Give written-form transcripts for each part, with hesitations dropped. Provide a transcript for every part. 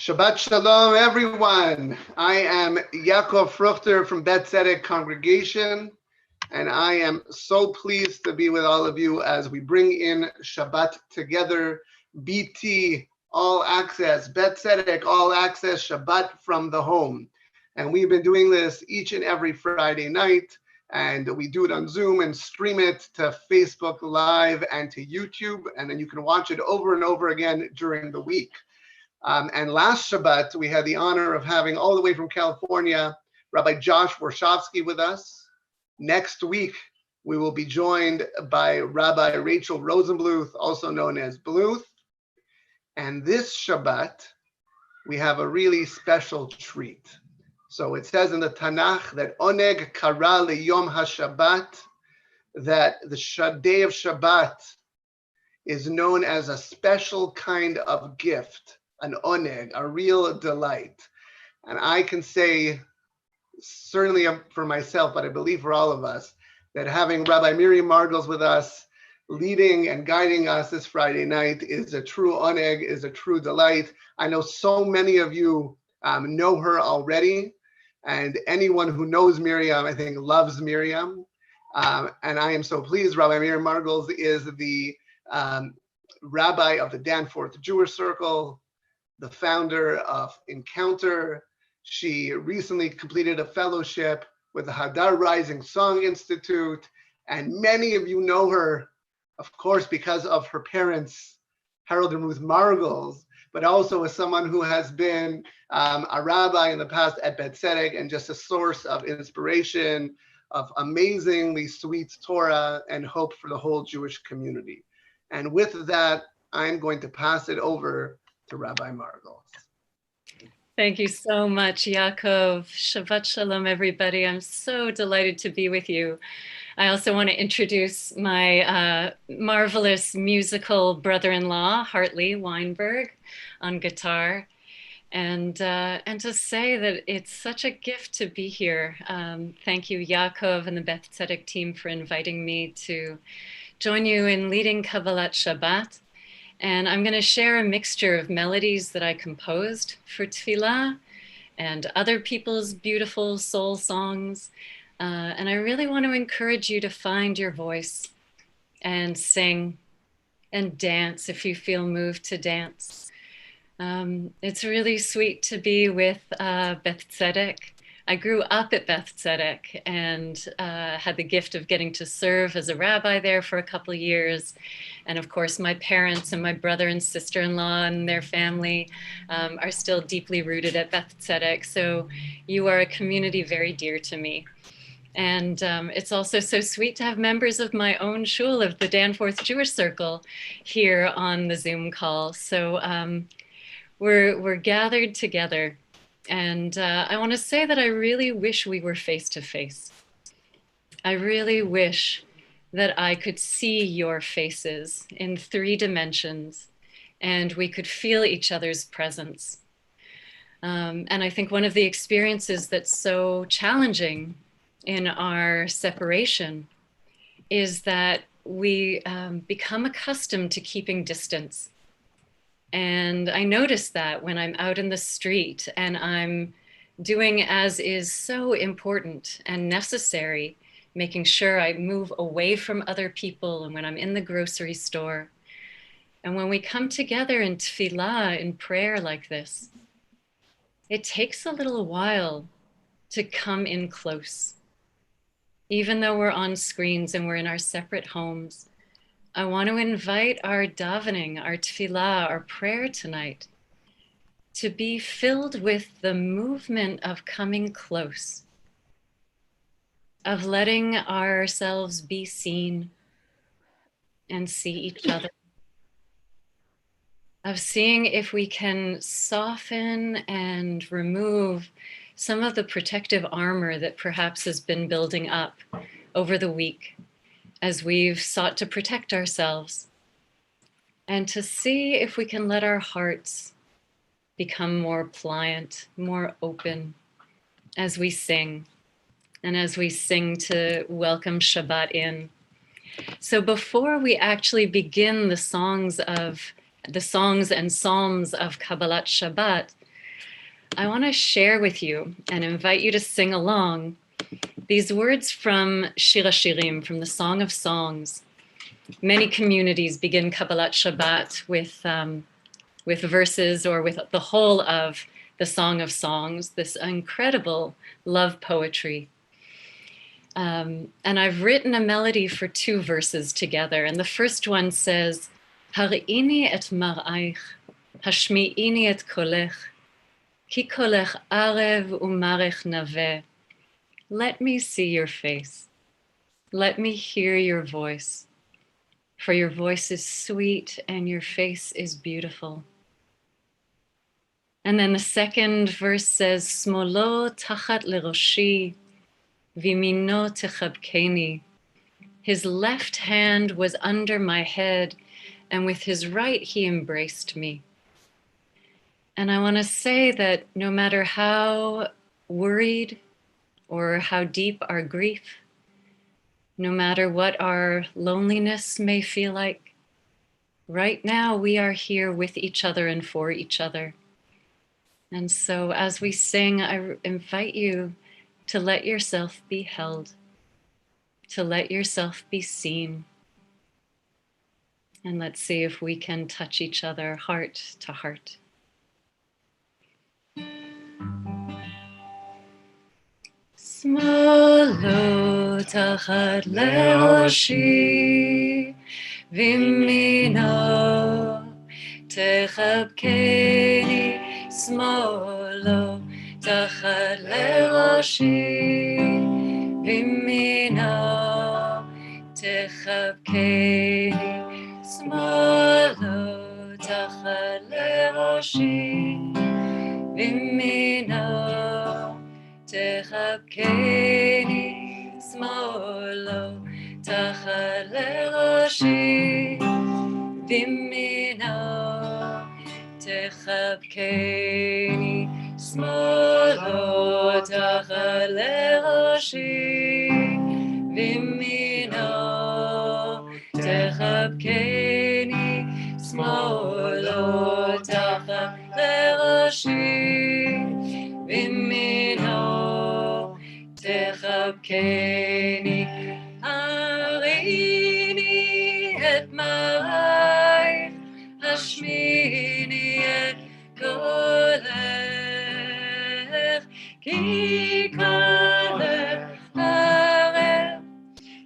Shabbat Shalom, everyone. I am Yaakov Fruchter from Bet Tzedek Congregation, and I am so pleased to be with all of you as we bring in Shabbat together. BT, all access, Bet Tzedek, all access, Shabbat from the home. And we've been doing this each and every Friday night, and we do it on Zoom and stream it to Facebook Live and to YouTube, and then you can watch it over and over again during the week. And last Shabbat, we had the honor of having all the way from California, Rabbi Josh Warshawski with us. Next week, we will be joined by Rabbi Rachel Rosenbluth, also known as Bluth. And this Shabbat, we have a really special treat. So it says in the Tanakh that Oneg Kara Leyom HaShabbat, that the day of Shabbat is known as a special kind of gift, an oneg, a real delight. And I can say, certainly for myself, but I believe for all of us, that having Rabbi Miriam Margles with us, leading and guiding us this Friday night is a true oneg, is a true delight. I know so many of you know her already, and anyone who knows Miriam, I think, loves Miriam. And I am so pleased. Rabbi Miriam Margles is the rabbi of the Danforth Jewish Circle, the founder of Encounter. She recently completed a fellowship with the Hadar Rising Song Institute, and many of you know her, of course, because of her parents, Harold and Ruth Margles, but also as someone who has been a rabbi in the past at Bet Tzedek and just a source of inspiration, of amazingly sweet Torah and hope for the whole Jewish community. And with that, I'm going to pass it over to Rabbi Margles. Thank you so much, Yaakov. Shabbat Shalom, everybody. I'm so delighted to be with you. I also want to introduce my marvelous musical brother-in-law, Hartley Weinberg, on guitar, and to say that it's such a gift to be here. Thank you, Yaakov and the Bet Tzedek team, for inviting me to join you in leading Kabbalat Shabbat. And I'm going to share a mixture of melodies that I composed for Tefillah and other people's beautiful soul songs. And I really want to encourage you to find your voice and sing and dance if you feel moved to dance. It's really sweet to be with Bet Tzedek. I grew up at Bet Tzedek and had the gift of getting to serve as a rabbi there for a couple of years. And of course, my parents and my brother and sister-in-law and their family are still deeply rooted at Bet Tzedek. So you are a community very dear to me. And it's also so sweet to have members of my own shul of the Danforth Jewish Circle here on the Zoom call. So we're gathered together. And I want to say that I really wish we were face to face. I really wish that I could see your faces in 3 dimensions and we could feel each other's presence. And I think one of the experiences that's so challenging in our separation is that we become accustomed to keeping distance. And I notice that when I'm out in the street and I'm doing as is so important and necessary, making sure I move away from other people, and when I'm in the grocery store. And when we come together in tefillah, in prayer like this, it takes a little while to come in close. Even though we're on screens and we're in our separate homes, I want to invite our davening, our tefillah, our prayer tonight to be filled with the movement of coming close, of letting ourselves be seen and see each other, of seeing if we can soften and remove some of the protective armor that perhaps has been building up over the week as we've sought to protect ourselves, and to see if we can let our hearts become more pliant, more open as we sing, and as we sing to welcome Shabbat in. So before we actually begin the songs and psalms of Kabbalat Shabbat, I want to share with you and invite you to sing along these words from Shir HaShirim, from the Song of Songs. Many communities begin Kabbalat Shabbat with verses or with the whole of the Song of Songs, this incredible love poetry. And I've written a melody for 2 verses together. And the first one says, Har'ini et mar'aich, hashmi'ini et kolech, ki kolech arev u'marech naveh. Let me see your face. Let me hear your voice. For your voice is sweet and your face is beautiful. And then the second verse says, Smolo tachat leroshi, vimino techabkeni. His left hand was under my head, and with his right he embraced me. And I want to say that no matter how worried or how deep our grief, no matter what our loneliness may feel like, right now we are here with each other and for each other. And so as we sing, I invite you to let yourself be held, to let yourself be seen. And let's see if we can touch each other heart to heart. Smolo tachat leroshi, vimino techabkeni. Smolo tachat leroshi, vimino techabkeni. Smolo tachat leroshi, vimino techabkeni. Smolo tachat leroshi, vimino techabkeni. Smolo tachat leroshi, vimino techabkeni. Smolo tachat leroshi, vimino techabkeni. Har'ini et mar'aich, hashmi'ini et kolech, ki kolech arev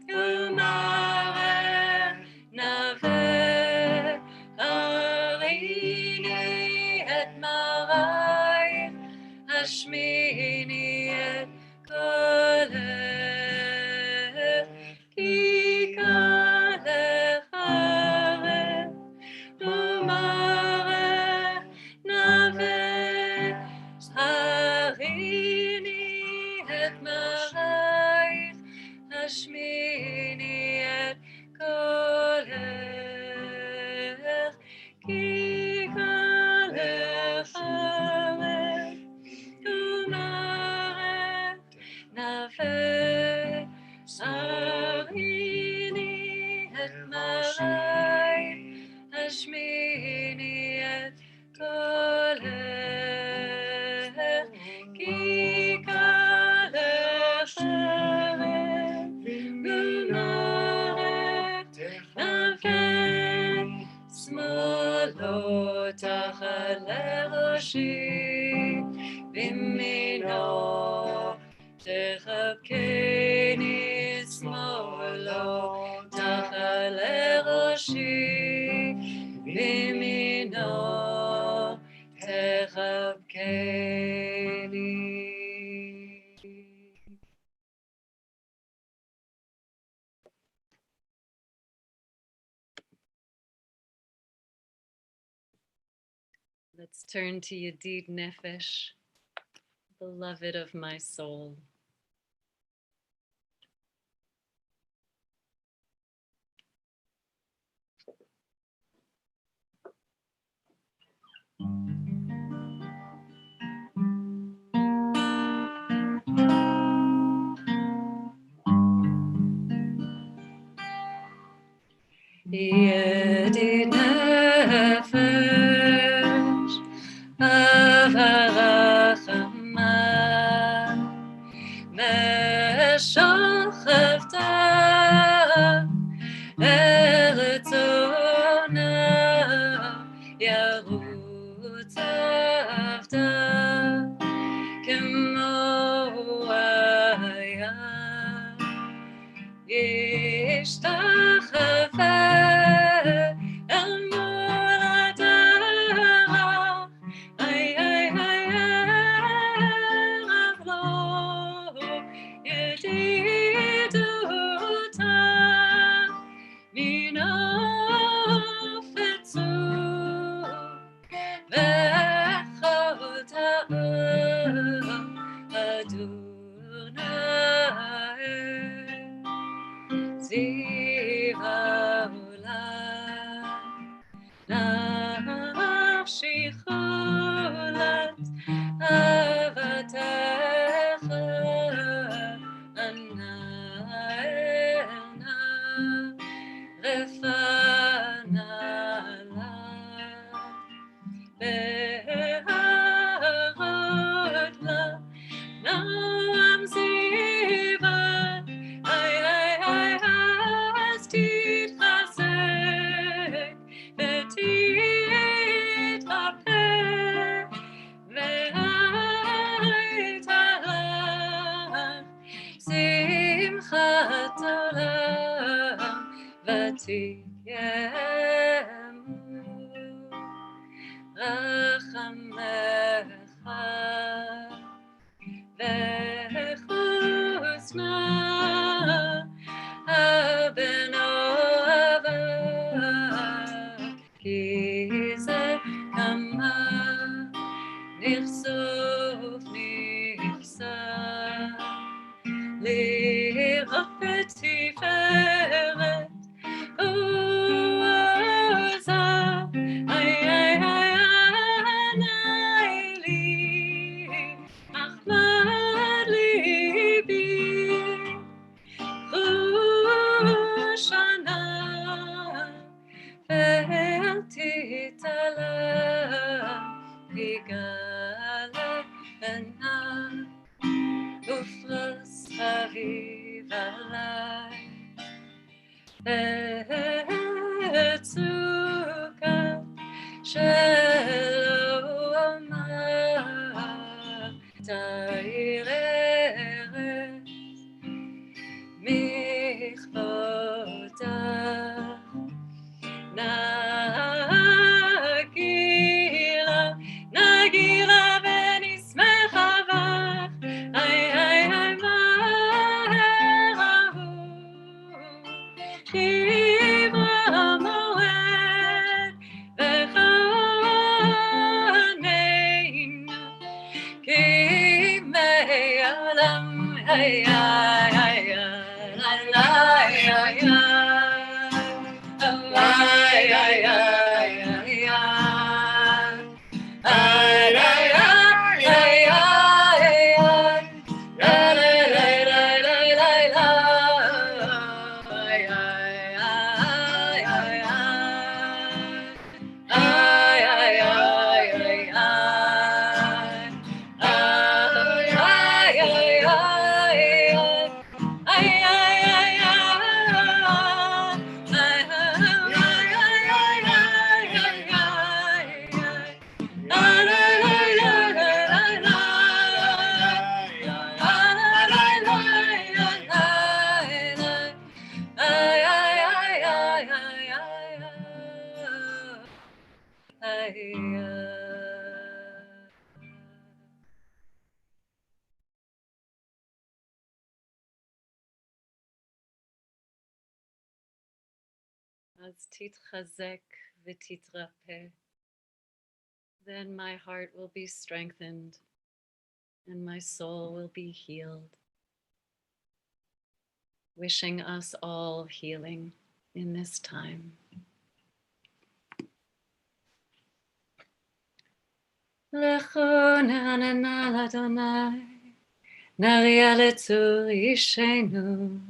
u'marech naveh. Har'ini et mar'aich, hashmi'ini et kolech, ki kolech arev u'marech naveh. Har'ini et mar'aich, hashmi'ini et kolech, ki kolech arev u'marech naveh. Har'ini et mar'aich, hashmi'ini et kolech, ki kolech arev u'marech naveh. Smolo tachat leroshi, vimino techabkeni. Smolo tachat leroshi, vimino techabkeni. Let's turn to Yedid Nefesh, beloved of my soul. Yedid Nefesh, Avarach אז תתחזק ותתרפא. Then my heart will be strengthened and my soul will be healed. Wishing us all healing in this time. Lecho na'anana l'Adonai, nariya letzur yishenu.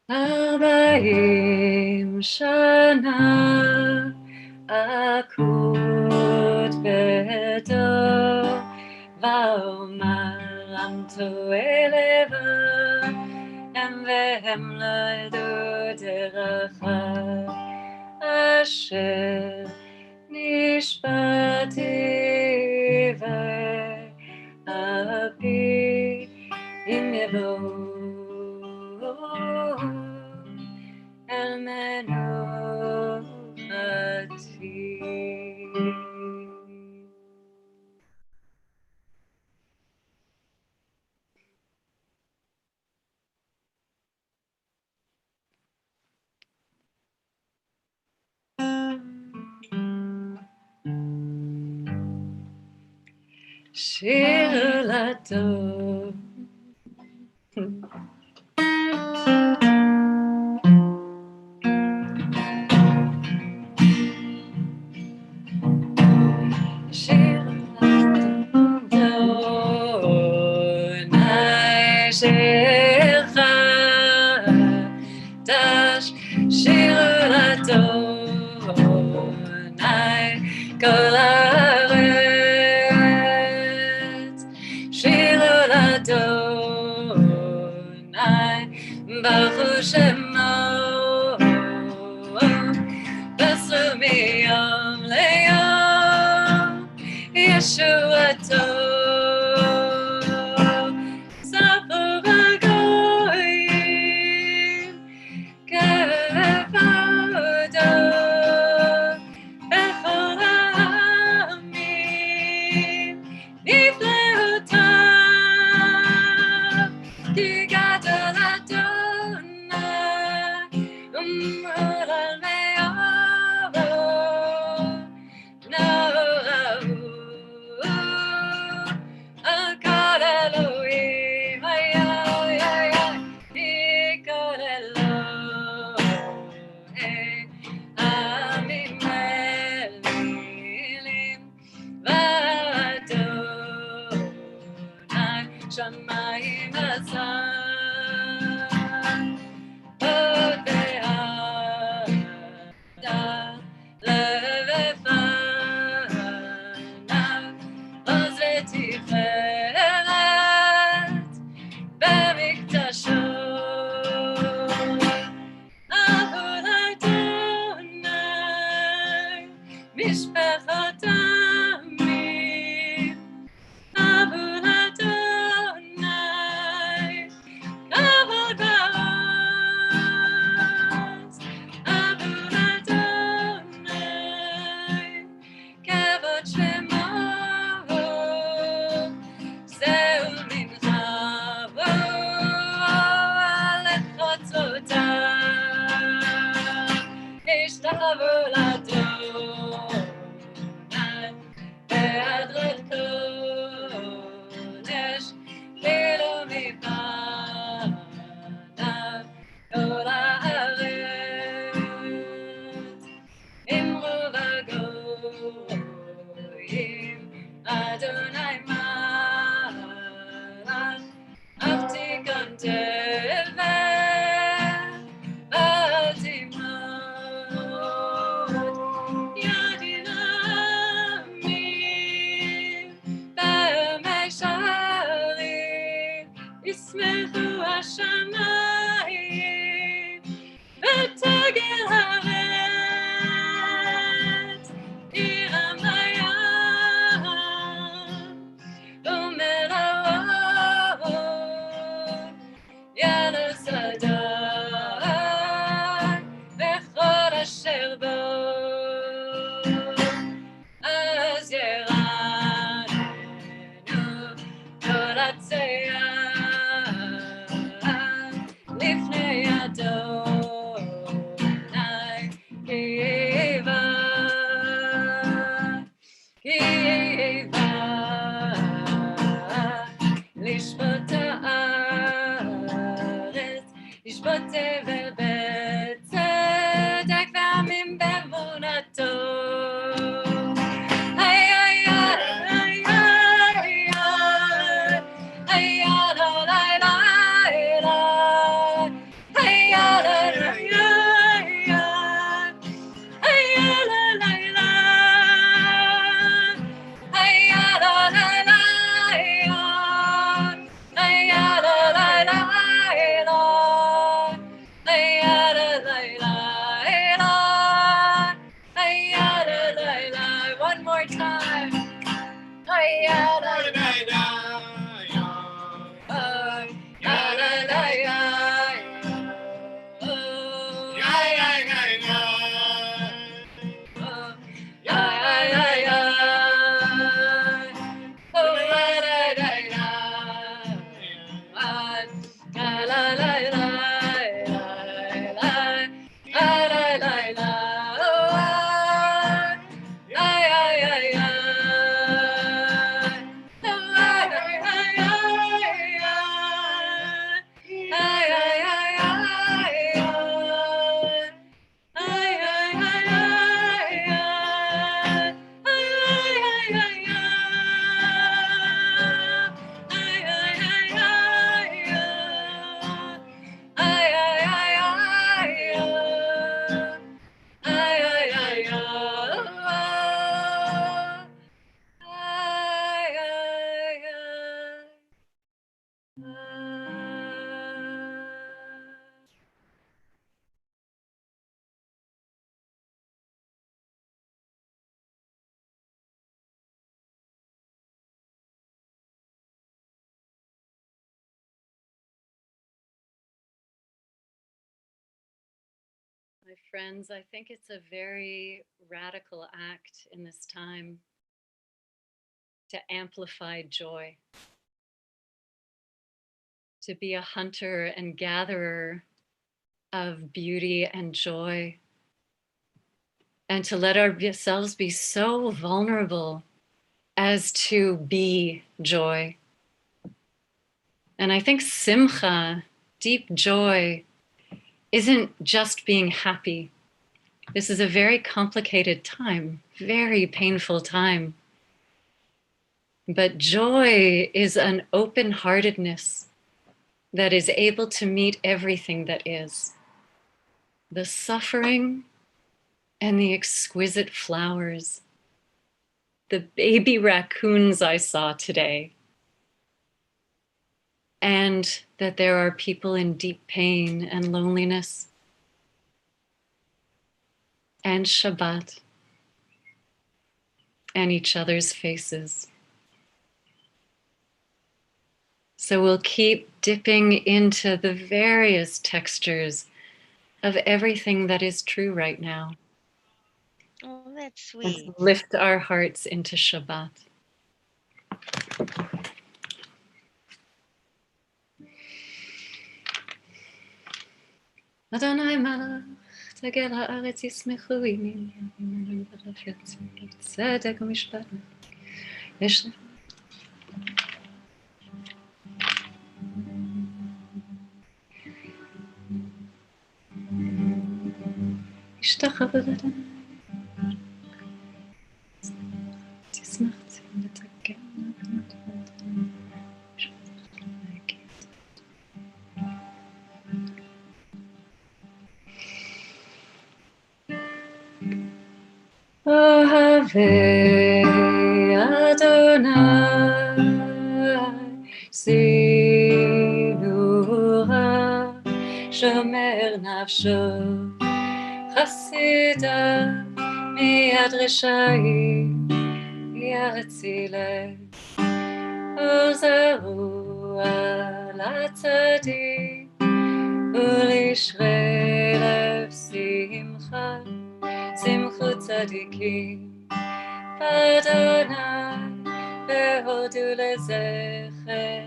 Arbaim shana akut bedo va'omar amto eleva em vehem lo yadu deracha asher nishbati ve'api im yevou El menuchati. Shir latov. Shir latov. Baruch Shemo Basru miyom leyom Yeshuato Safu v'goyim Kevado Bechol ha'amim Nifleotav Ki gadol Adonai Umrol me'oro No'ahu Akol Elohim Ikol Elohim Amim Elilim V'Adonai Shamayim Hazan Od ve'ada levefanav Oz ve'tiferet B'mikdasho Avod Adonai Mishpachot Amim Avod Adonai Kavod Ba'oz Avod Adonai Kavod Shemo Zeu minchavo Alet chotzotav Ishtavo l'Adonai Be'adrat kodesh Lilo mipanav Kol haaretz Imru v'goyim Adonai malach Avtikon tevet V'timot Yadin amim Be'emei sharim Yismechu hashamayim V'tagel haaretz Iram hayam U'mela'ot Yados Adar V'chol asher bo Az yeranenu Kol hatzeah Lifnei Adonai My friends, I think it's a very radical act in this time to amplify joy, to be a hunter and gatherer of beauty and joy, and to let ourselves be so vulnerable as to be joy. And I think simcha, deep joy, isn't just being happy. This is a very complicated time, very painful time. But joy is an open-heartedness that is able to meet everything that is. The suffering and the exquisite flowers, the baby raccoons I saw today, and that there are people in deep pain and loneliness, and Shabbat, and each other's faces. So we'll keep dipping into the various textures of everything that is true right now. Oh, that's sweet. And lift our hearts into Shabbat. Adonai Malach, תגל הארץ ישמחו עימי, ימין ברף יצא, צדק ומשפט. יש לך. השתחווה לאדוני. תשמח ציון ותגל לאדוני. אוהבי אדוני, סידורה, שומר נפשו, חסידה, מיד רשעים, יצילה, וזרוע לצדיק, ולשרי לב שמחה, שמחו צדיקים, באדוני, והודו לזכר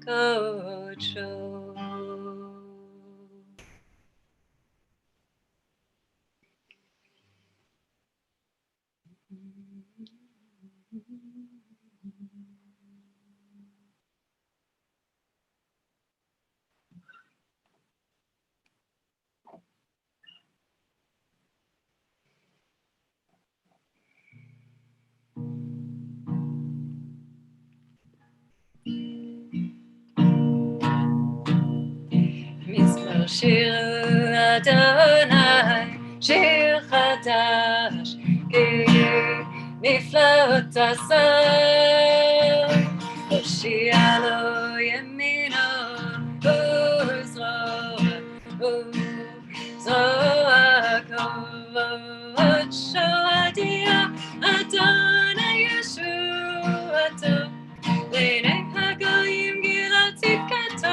קודשו. מזמור שירו אדוני, שיר חדש, כי נפלאות עשה, הושיע לו ימינו, וזרוע קודשו הודיע, אדוני ישועתו, לעיני הגויים גילה צדקתו.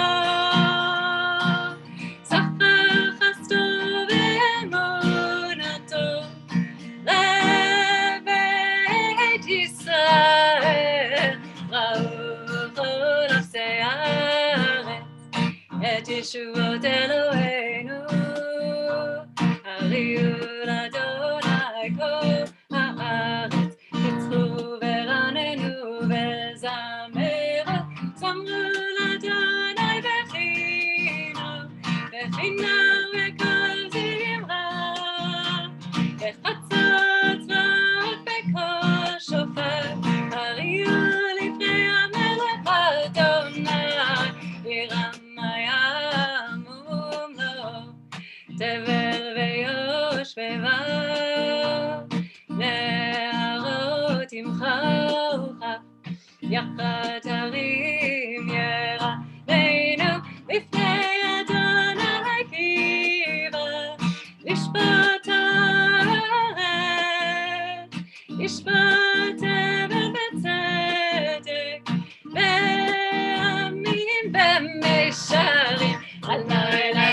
ישועות אלוהינו, הריעו לאדוני כל הארץ, יצחו ורננו וזמרו, זמרו לאדוני בחינה וכל זמרה, בחצות צבאות בקול שופר, הריעו לפני המלך אדוני, תבל ויושבבה, נהרות ימחוך, יחד הרים ירננו, לפני אדוני קיבה, לשפוט הארץ, לשפוט תבל בצדק, בעמים במישרים, הלילה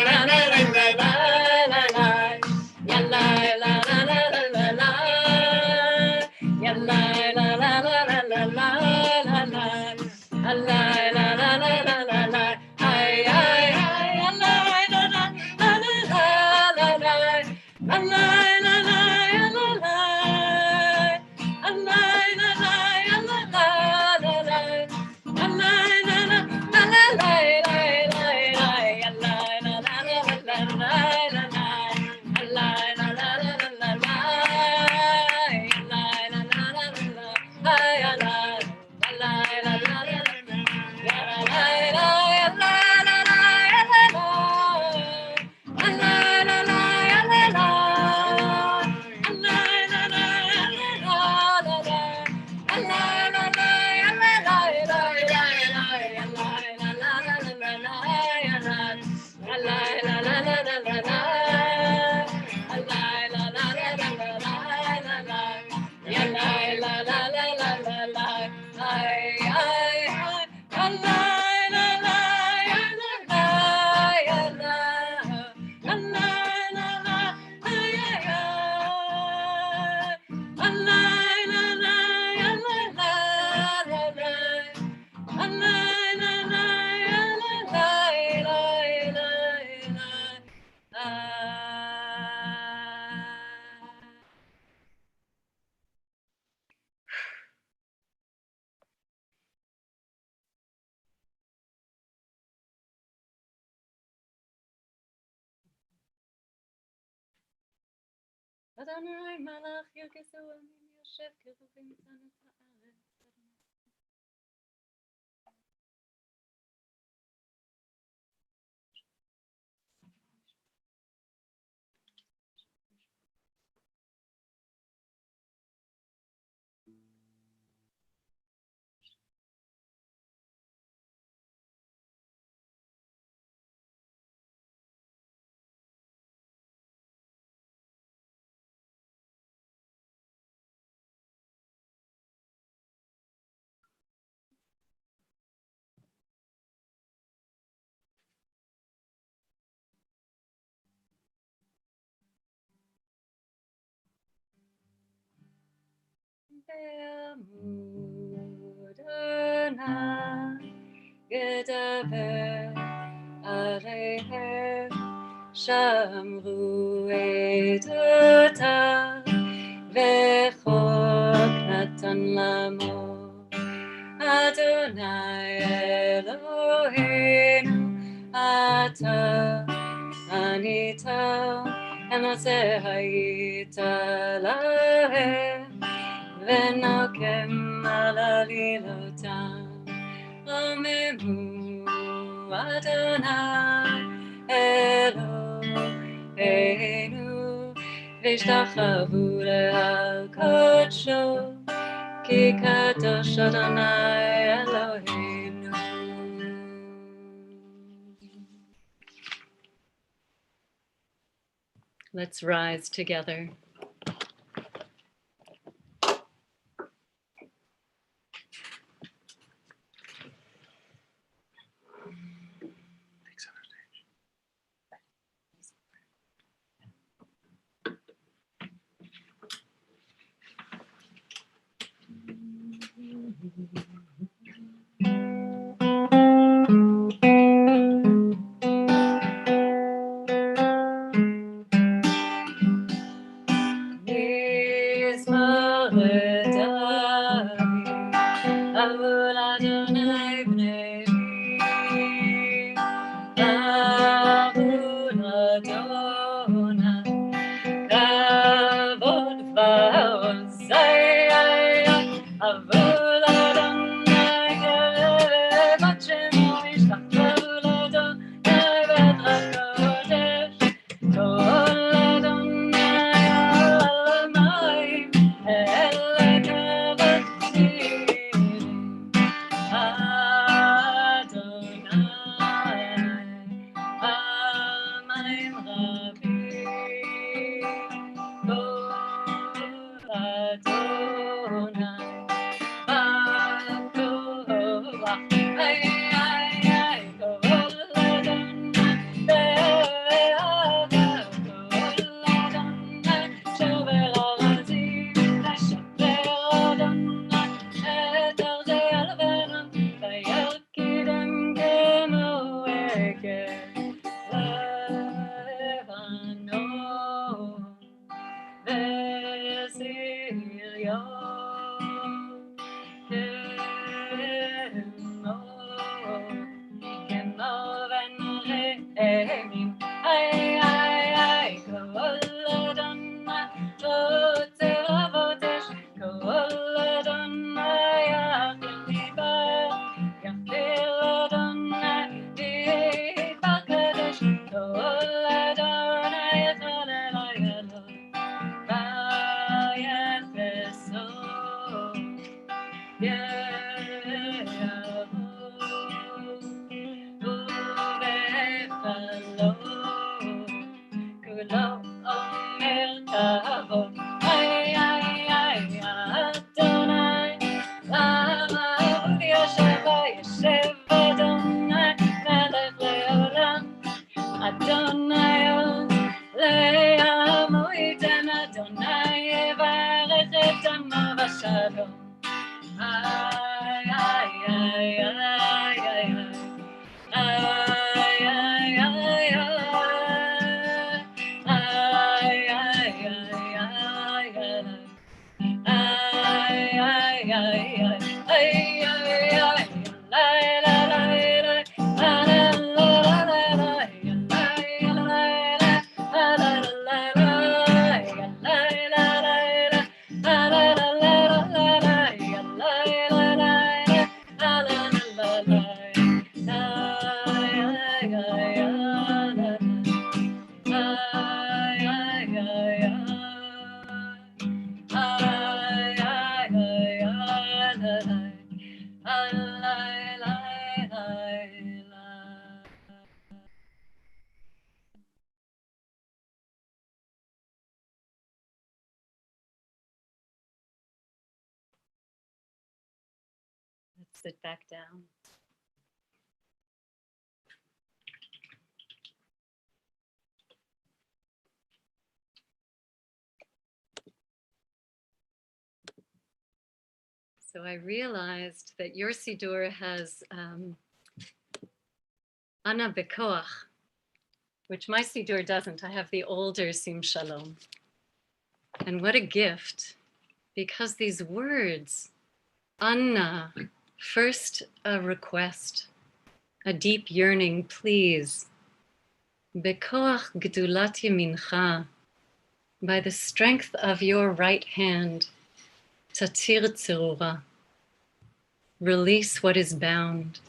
Adonai malach yirgesu amin yoshev kerubim tzanut haaretz. Ve'amud ana gedaber aleihem shamru edotav v'chok natan lamo Adonai Eloheinu ata anita emase hayita lahem v'nokem alalilotam Amemu Adonai Eloheinu v'ishtachavu le'al kodsho ki kadosh Adonai Eloheinu. Let's rise together. Let's sit back down. So I realized that your Siddur has Ana Bekoach, which my Siddur doesn't. I have the older Sim Shalom. And what a gift, because these words, Anna, first a request, a deep yearning, please. Bekoach Gedulat Yamincha, by the strength of your right hand, Tatir Tzerura, release what is bound.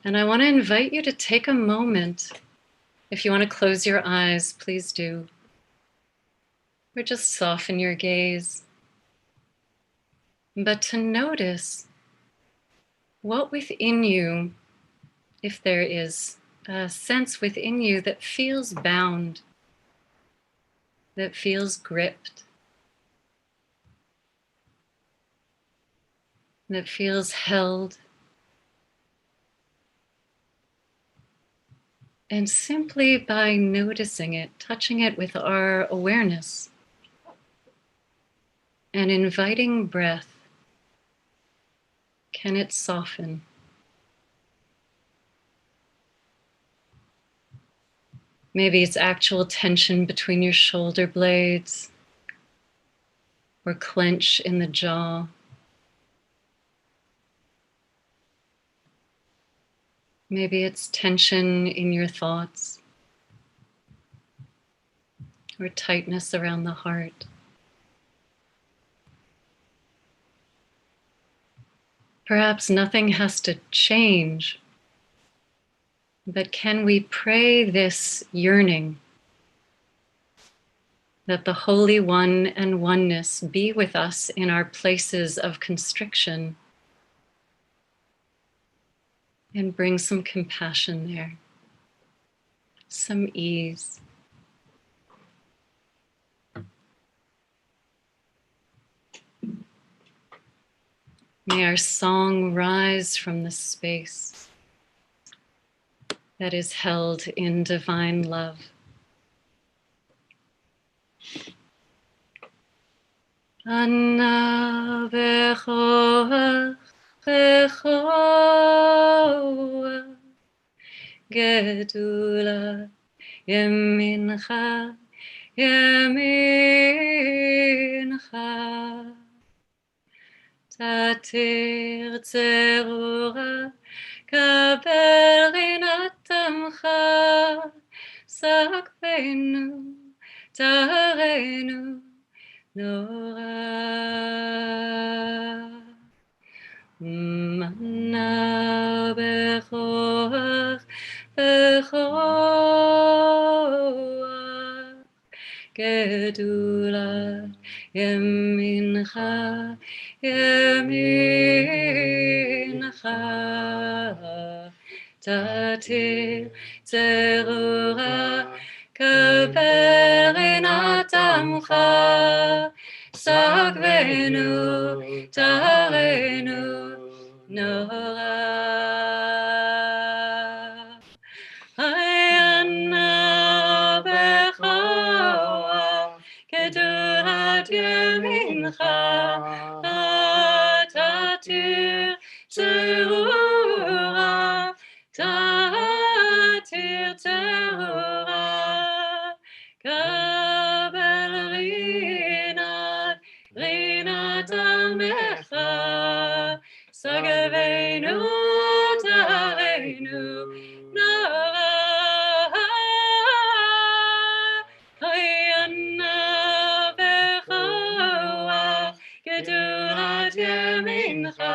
And I want to invite you to take a moment. If you want to close your eyes, please do. Or just soften your gaze. But to notice what within you, if there is a sense within you that feels bound, that feels gripped, that feels held. And simply by noticing it, touching it with our awareness, and inviting breath, can it soften? Maybe it's actual tension between your shoulder blades, or clench in the jaw. Maybe it's tension in your thoughts, or tightness around the heart. Perhaps nothing has to change, but can we pray this yearning that the Holy One and Oneness be with us in our places of constriction and bring some compassion there, some ease. May our song rise from the space that is held in divine love. Anna bechoach, bechoach, gedula yemincha, yemincha. Tatir tzerura, kabel rinatamcha, sakbenu, tarenu, nora. Manna bechoach, bechoach, gedula yemincha, yemincha. Tatir tzerura, kabel rinatamcha, sakbenu, tarenu, nora. Anna bechoach, gedulat yemincha, tatir tzerura, tatir tzerura, kabel rinat amecha, sagavenu, tarenu, nora. Anna bechoach, gedulat yemincha,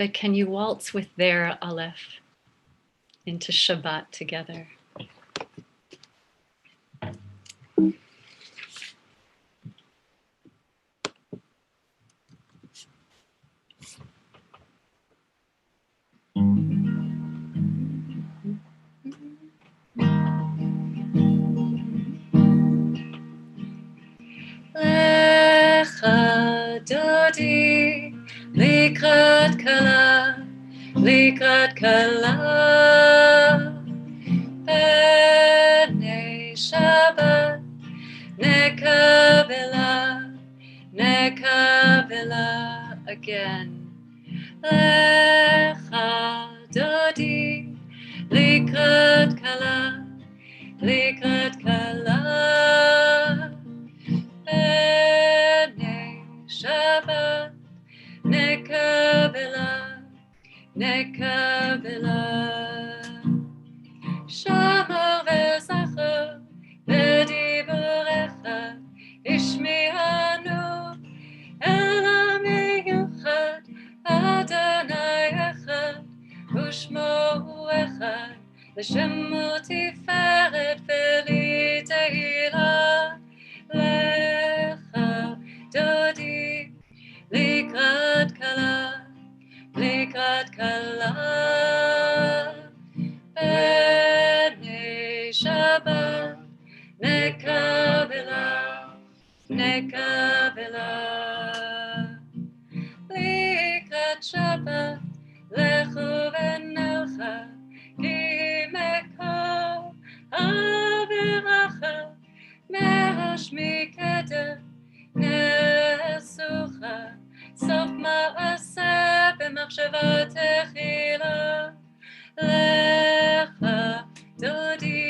but can you waltz with their Aleph into Shabbat together? Lecha dodi likrat kala, likrat kala, b'nei Shabbat nekabela, nekabela again. Lecha dodi likrat kala, likrat kala, b'nei Shabbat nekabela, nekabela. Shamar v'zachor b'diborecha ishmi'anu el ha'miyuchad Adonai echad u'shmo echad l'shemo tiferet v'li tehila. Lecha dodi likrat kala, likrat kala, b'nei Shabbat nekabela, nekabela. Likrat Shabbat lechu v'nelcha ki mekor aviracha me'rosh mikeder nesucha sof ma'aseh b'machshava techila. Lecha dodi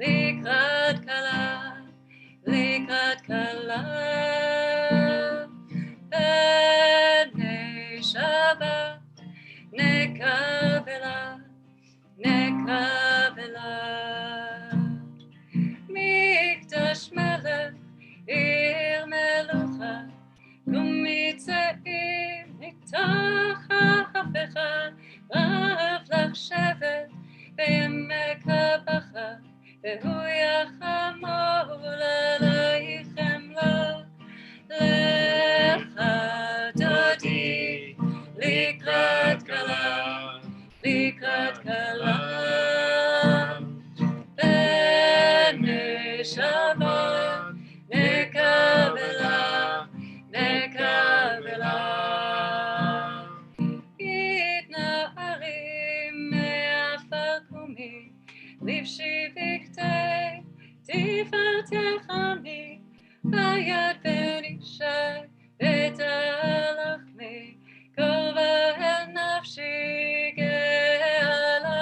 likrat kala, likrat kala, b'nei Shabbat nekabela, nekabela. Mikdash melech ir melucha u'mitzeim mitach ha'hafecha rav lach shevet b'yemek habacha v'hu yachamor l'aleichem lo. Lecha dodi likrat kala, likrat kala, b'nei Shabbat nekabela, nekabela. Yitna arim me'afar kumi livshi v'ktei tifartechami hayad v'nishai v'talachmi kova el nafshi ge'ala.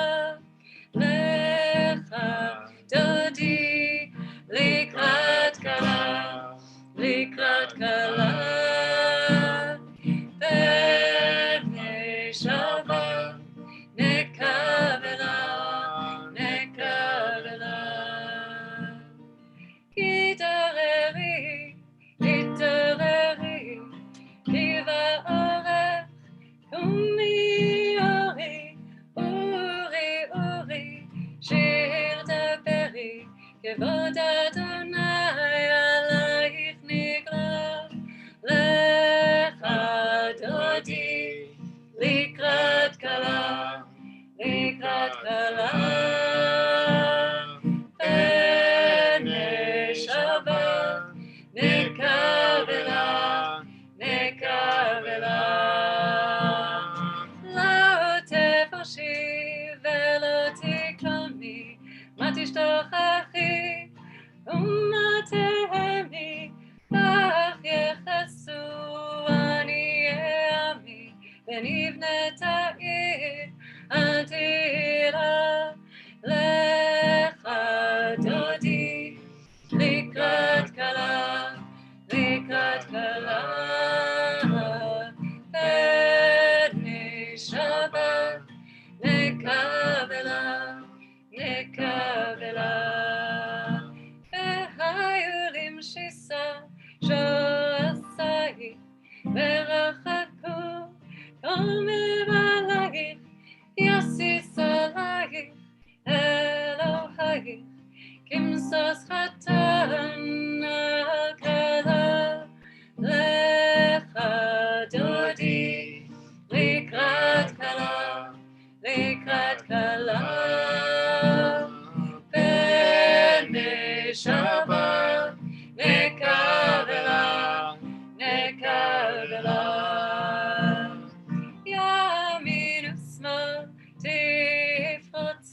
Lecha dodi likrat kala, likrat kala, b'nei Shabbat nekabela, nekabela. Kitareri, kitareri, kiva orech, kumi ori, uri, uri, shir daberi, kevod Adonai alayich nigla. Lecha dodi likrat kala, likrat kala, b'nei Shabbat nekabela, nekabela. Lo tevashi ve'lo tikloni ma tishtochachi u'ma tehemi ach yechesu aniei ami v'nivnet ha'ir al tira. Lecha dodi likrat kala, likrat kala, b'nei Shabbat nekabela, nekabela. V'hayu limshisa sho'asai v'rachaku kol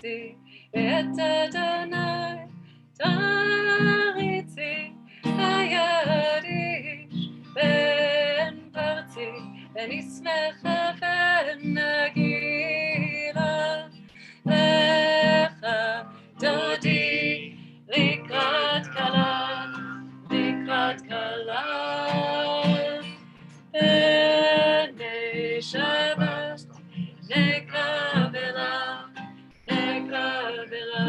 תריצי את אדוני, תריצי היד איש בן פרצי, ונשמחה ונגילה לך דודי לקראת כלה, לקראת כלה. בני שבת נקבלה, נקבלה.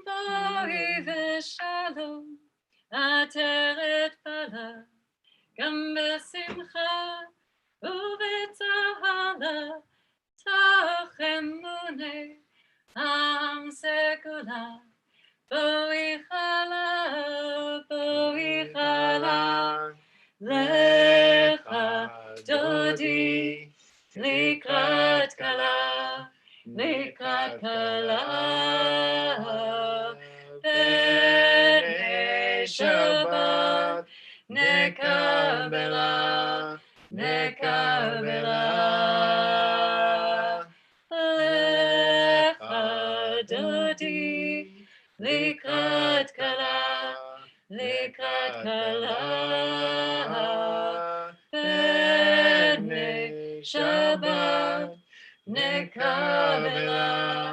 בואי ושלום, עטרת פלה, גם בשמחה ובצהלה, תוך אמוני עם סגולה. בואי חלה, בואי חלה, לך דודי לקראת כלה, לקראת כלה. בני שבת נקבלה, נקבלה. לך דודי לקראת כלה, לקראת כלה. בני שבת נקבלה,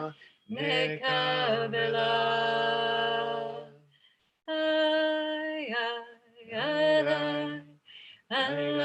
נקבלה. איי איי איי איי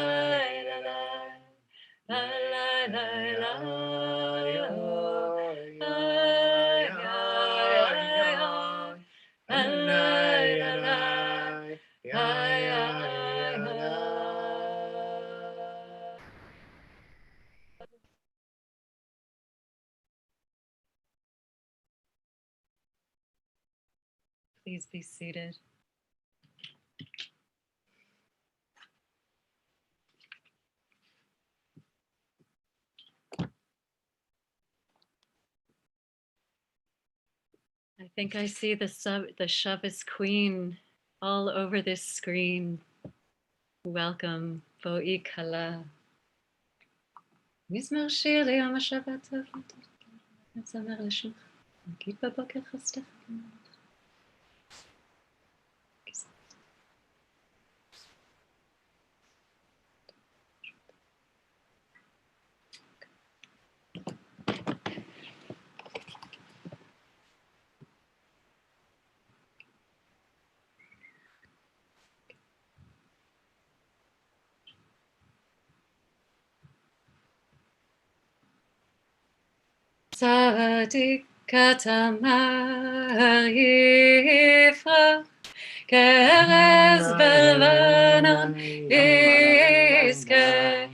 Please be seated. I think I see the Shabbos Queen all over this screen. Welcome, Bo'i Kala. מזמר שיר ליום השבת, נזמר לשמך, נגיד בבוקר חסדך. צדיק כתמר יפרח, כארז בלבנון יזכה,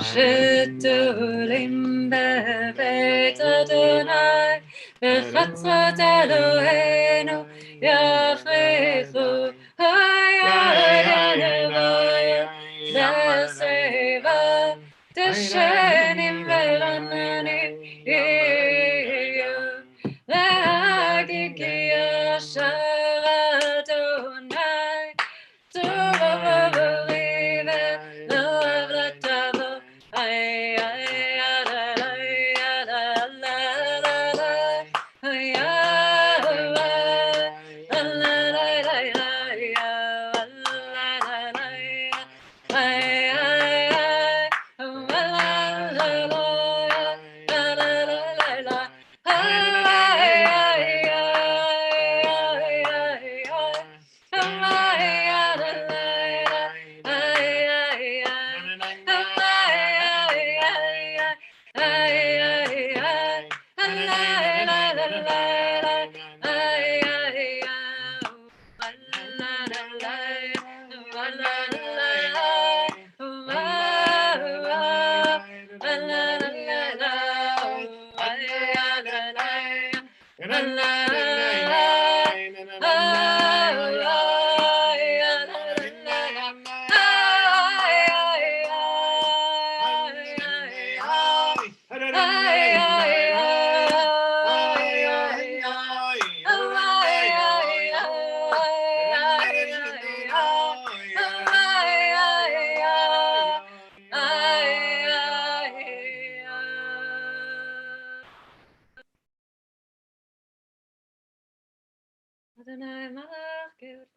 שתולים בבית אדוני, בחצרות אלוהינו יפריחו. דסבה דשנים ולעננים יהיו, להגיד כי אשר אדוני טוב עבורי ולא עוולתו. איי איי איי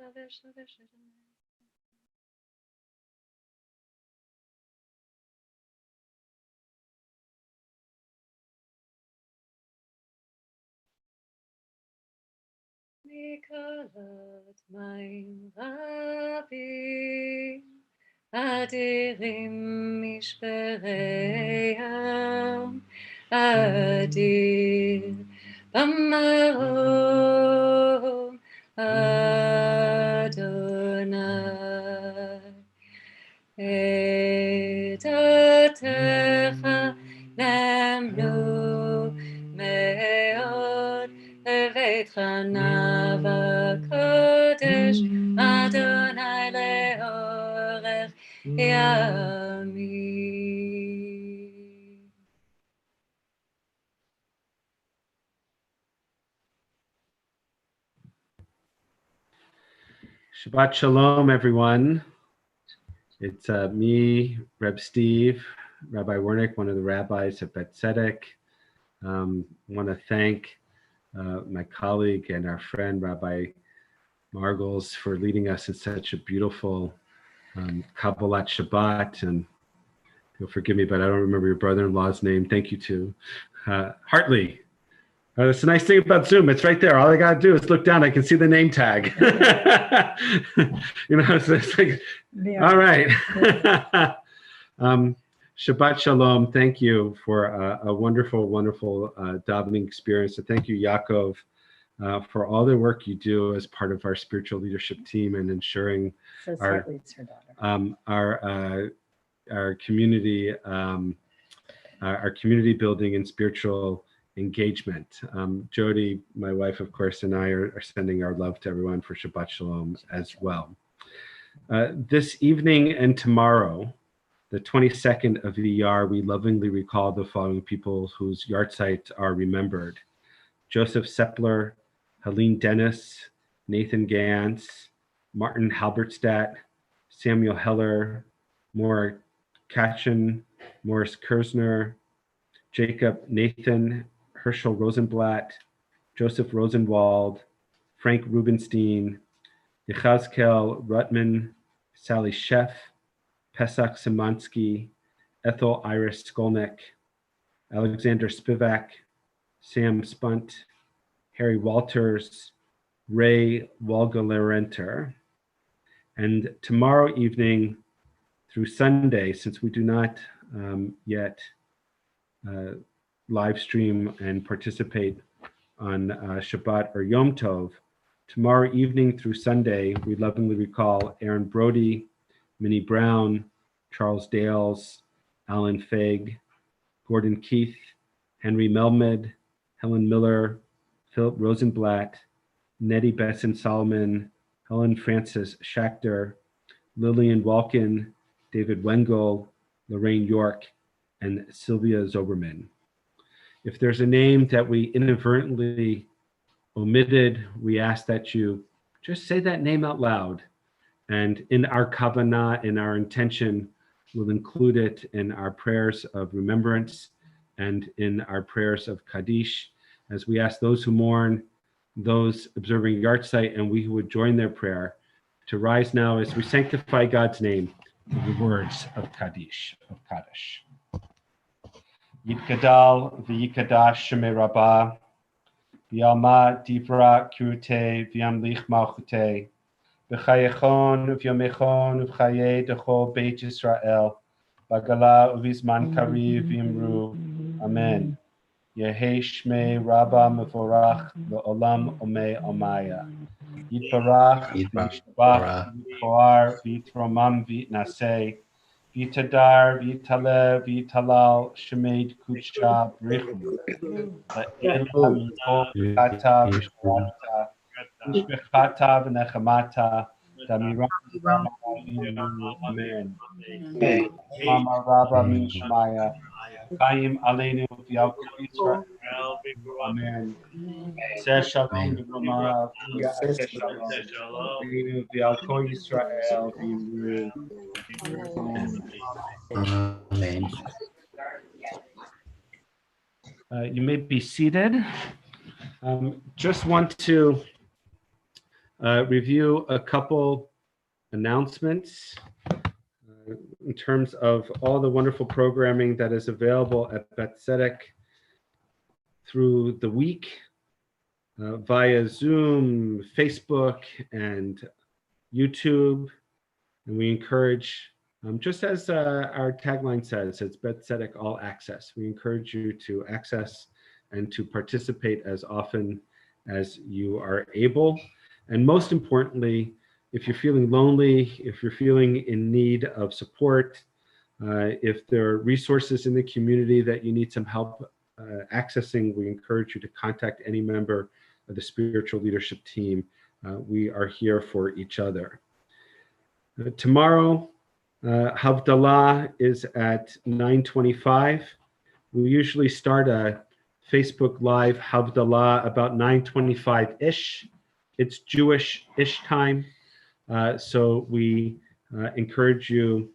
Mikolat mayim rabim Adirim mishpereyam Adir b'marom Adonai Edatecha nemnu meod Levetcha navakodesh Adonai leorech yamim. Shabbat Shalom, everyone. It's me, Reb Steve, Rabbi Wernick, one of the rabbis at Bet Tzedek. I want to thank my colleague and our friend, Rabbi Margles, for leading us in such a beautiful Kabbalat Shabbat. And you'll forgive me, but I don't remember your brother-in-law's name. Thank you to Hartley. That's the nice thing about Zoom. It's right there. All I got to do is look down. I can see the name tag. So it's like, all right. Shabbat Shalom. Thank you for a wonderful, wonderful davening experience. And thank you, Yaakov, for all the work you do as part of our spiritual leadership team and ensuring our community, our community building and spiritual engagement. Jody, my wife, of course, and I are sending our love to everyone for Shabbat Shalom as well. This evening and tomorrow, the 22nd of Iyar, we lovingly recall the following people whose yahrzeits are remembered: Joseph Sepler, Helene Dennis, Nathan Gantz, Martin Halberstadt, Samuel Heller, Maura Katchen, Morris Kersner, Jacob Nathan, Herschel Rosenblatt, Joseph Rosenwald, Frank Rubenstein, Yechazkel Rutman, Sally Sheff, Pesach Szymanski, Ethel Iris Skolnick, Alexander Spivak, Sam Spunt, Harry Walters, Ray Walgalerenter. And tomorrow evening through Sunday, since we do not yet live stream and participate on Shabbat or Yom Tov, tomorrow evening through Sunday, we lovingly recall Aaron Brody, Minnie Brown, Charles Dales, Alan Feig, Gordon Keith, Henry Melmed, Helen Miller, Philip Rosenblatt, Nettie Besson Solomon, Helen Francis Schachter, Lillian Walken, David Wengel, Lorraine York, and Sylvia Zoberman. If there's a name that we inadvertently omitted, we ask that you just say that name out loud. And in our kavanah, in our intention, we'll include it in our prayers of remembrance and in our prayers of Kaddish, as we ask those who mourn, those observing Yartzeit, and we who would join their prayer to rise now as we sanctify God's name with the words of Kaddish, of Kaddish. Yitgadal v'yikadash shemei rabbah, v'yalma divra kirute v'yamlich malchute, v'chayechon v'yomechon v'chaye dechol beit Yisrael, b'gala uvizman kariv v'yimru. Amen. Yehei shmei rabbah mevorach le'olam omei omaya. Yitbarach v'yishbach v'yitchoar v'yitromam v'yitnaseh. Vitadar, Vitale, Vitalal, Shemed Kucha, Brichu, La'el Kata, Vishwata, Vishwata, V'nechamata, Damiram, Amen. Mama Rabba Mishmaya, Chaim Aleinu, V'yal Yisrael, Amen. Seh Shalom, V'gomara, V'ya'aseh Shalom, V'yal Yisrael, V'yimru. Amen. You may be seated. Just want to review a couple announcements in terms of all the wonderful programming that is available at Bet Tzedek through the week via Zoom, Facebook, and YouTube. And we encourage, just as our tagline says, it's Bet Tzedek All Access. We encourage you to access and to participate as often as you are able. And most importantly, if you're feeling lonely, if you're feeling in need of support, if there are resources in the community that you need some help accessing, we encourage you to contact any member of the spiritual leadership team. We are here for each other. Tomorrow, Havdalah is at 9:25. We usually start a Facebook Live Havdalah about 9:25-ish. It's Jewish-ish time. So we encourage you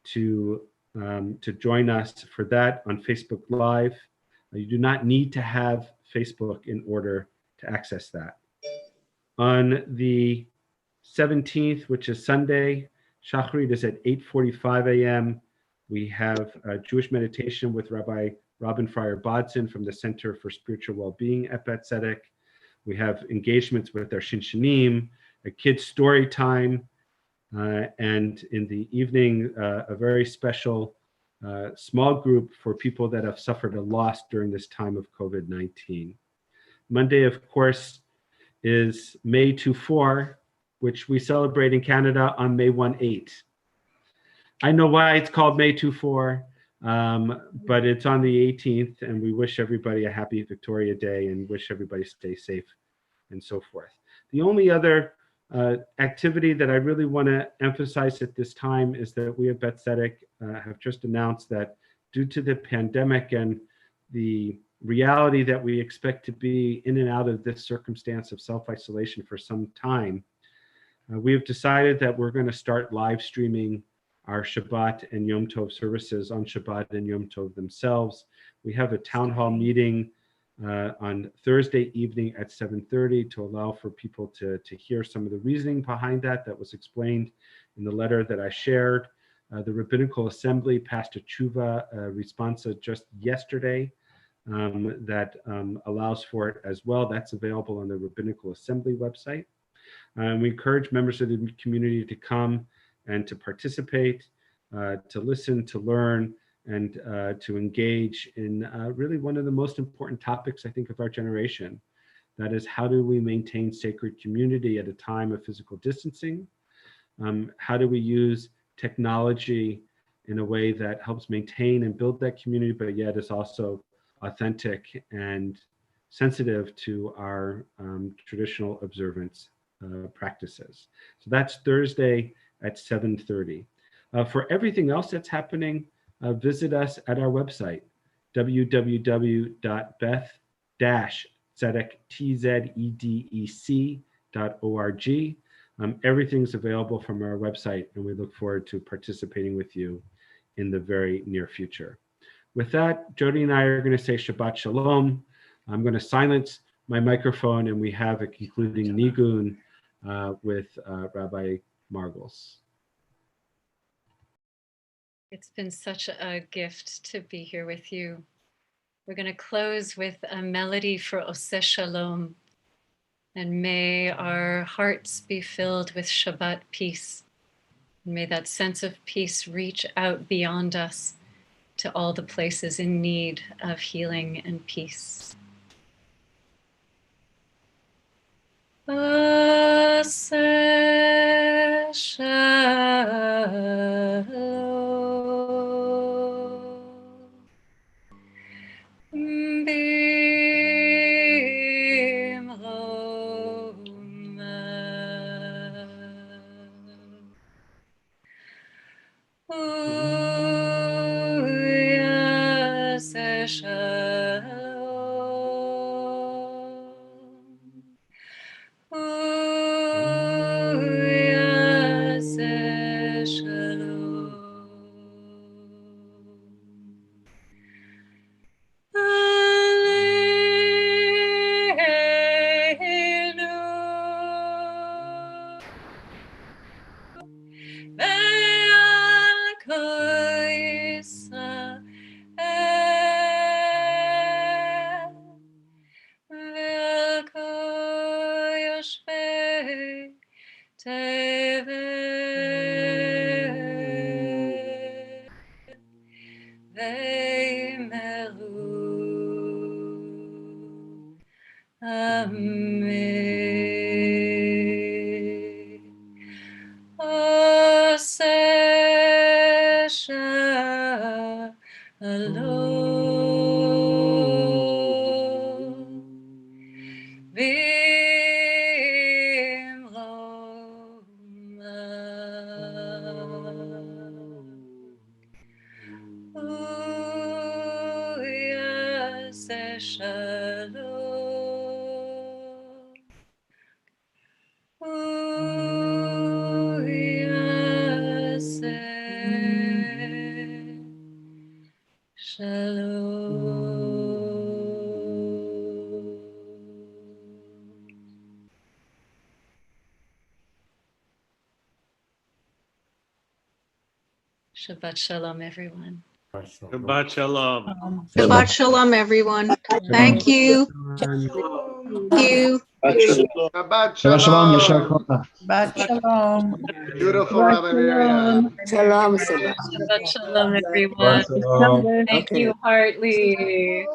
to join us for that on Facebook Live. You do not need to have Facebook in order to access that. On the 17th, which is Sunday, Shachrit is at 8:45 a.m. We have a Jewish meditation with Rabbi Robin Fryer-Bodson from the Center for Spiritual Wellbeing at Bet Tzedek. We have engagements with our Shinshanim, a kids' story time, and in the evening, a very special small group for people that have suffered a loss during this time of COVID-19. Monday, of course, is May 2-4, which we celebrate in Canada on May 1-8. I know why it's called May 2-4, but it's on the 18th, and we wish everybody a happy Victoria Day and wish everybody stay safe and so forth. The only other activity that I really want to emphasize at this time is that we at Bet Tzedek have just announced that due to the pandemic and the reality that we expect to be in and out of this circumstance of self-isolation for some time, we have decided that we're going to start live streaming our Shabbat and Yom Tov services on Shabbat and Yom Tov themselves. We have a town hall meeting on Thursday evening at 7:30 to allow for people to hear some of the reasoning behind that was explained in the letter that I shared. The Rabbinical Assembly passed a tshuva responsa just yesterday that allows for it as well. That's available on the Rabbinical Assembly website. We encourage members of the community to come and to participate, to listen, to learn, and to engage in really one of the most important topics, I think, of our generation. That is, how do we maintain sacred community at a time of physical distancing? How do we use technology in a way that helps maintain and build that community, but yet is also authentic and sensitive to our traditional observance practices? So that's Thursday at 7:30. For everything else that's happening, visit us at our website, www.beth-tzedek.org. Everything's available from our website, and we look forward to participating with you in the very near future. With that, Jody and I are going to say Shabbat Shalom. I'm going to silence my microphone, and we have a concluding nigun with Rabbi Margles. It's been such a gift to be here with you. We're going to close with a melody for Oseh Shalom. And may our hearts be filled with Shabbat peace. And may that sense of peace reach out beyond us to all the places in need of healing and peace. Oseh Shalom. Ve'meru. Amen. Aseh shalom bimroma uyaseh shalom uyaseh shalom. Shabbat shalom, everyone. Shabbat shalom. Shabbat shalom, everyone. Thank you. Thank you. Shabbat Shabbat shalom, Yashar shalom. Kocha. Shabbat shalom. Beautiful Rabbi Miriam. Shalom, Shabbat shalom, everyone. Shalom. Thank you, Hartley.